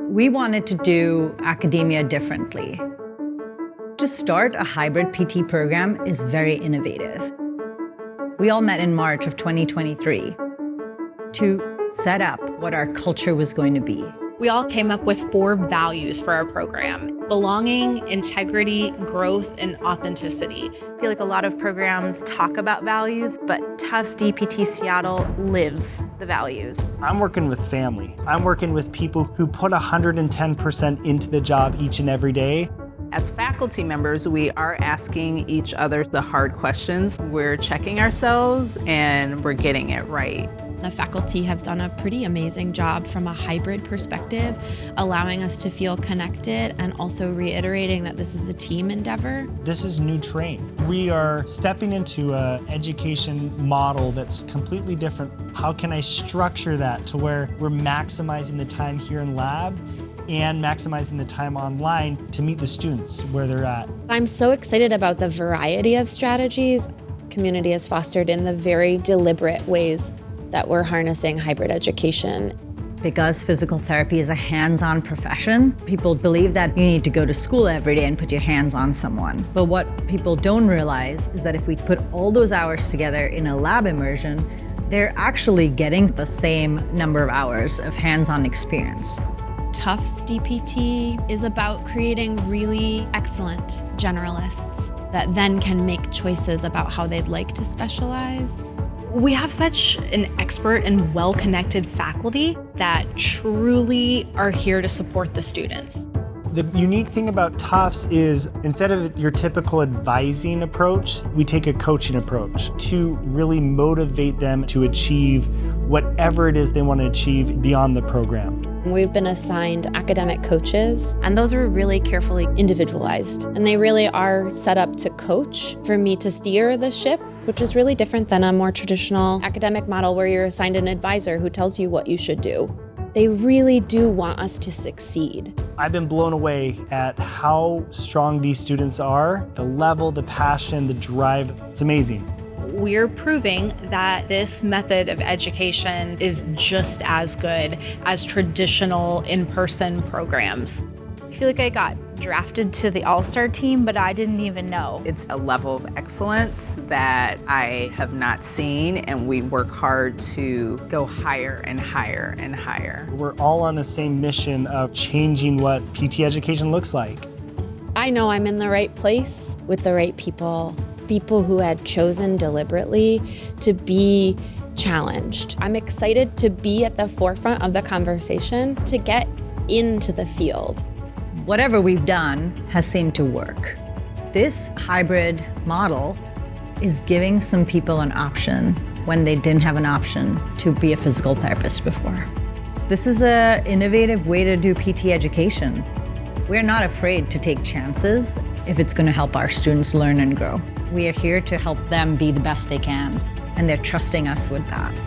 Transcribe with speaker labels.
Speaker 1: We wanted to do academia differently. To start a hybrid PT program is very innovative. We all met in March of 2023 to set up what our culture was going to be.
Speaker 2: We all came up with 4 values for our program: belonging, integrity, growth, and authenticity.
Speaker 3: I feel like a lot of programs talk about values, but Tufts DPT-Seattle lives the values.
Speaker 4: I'm working with family. I'm working with people who put 110% into the job each and every day.
Speaker 5: As faculty members, we are asking each other the hard questions. We're checking ourselves and we're getting it right.
Speaker 6: The faculty have done a pretty amazing job from a hybrid perspective, allowing us to feel connected and also reiterating that this is a team endeavor.
Speaker 4: This is new train. We are stepping into an education model that's completely different. How can I structure that to where we're maximizing the time here in lab and maximizing the time online to meet the students where they're at?
Speaker 6: I'm so excited about the variety of strategies community has fostered in the very deliberate ways that we're harnessing hybrid education.
Speaker 1: Because physical therapy is a hands-on profession, people believe that you need to go to school every day and put your hands on someone. But what people don't realize is that if we put all those hours together in a lab immersion, they're actually getting the same number of hours of hands-on experience.
Speaker 6: Tufts DPT is about creating really excellent generalists that then can make choices about how they'd like to specialize.
Speaker 2: We have such an expert and well-connected faculty that truly are here to support the students.
Speaker 4: The unique thing about Tufts is instead of your typical advising approach, we take a coaching approach to really motivate them to achieve whatever it is they want to achieve beyond the program.
Speaker 6: We've been assigned academic coaches, and those are really carefully individualized. And they really are set up to coach for me to steer the ship, which is really different than a more traditional academic model where you're assigned an advisor who tells you what you should do. They really do want us to succeed.
Speaker 4: I've been blown away at how strong these students are, the level, the passion, the drive. It's amazing.
Speaker 2: We're proving that this method of education is just as good as traditional in-person programs.
Speaker 3: I feel like I got drafted to the all-star team, but I didn't even know.
Speaker 5: It's a level of excellence that I have not seen, and we work hard to go higher and higher and higher.
Speaker 4: We're all on the same mission of changing what PT education looks like.
Speaker 6: I know I'm in the right place with the right people who had chosen deliberately to be challenged. I'm excited to be at the forefront of the conversation, to get into the field.
Speaker 1: Whatever we've done has seemed to work. This hybrid model is giving some people an option when they didn't have an option to be a physical therapist before. This is an innovative way to do PT education. We're not afraid to take chances if it's going to help our students learn and grow. We are here to help them be the best they can, and they're trusting us with that.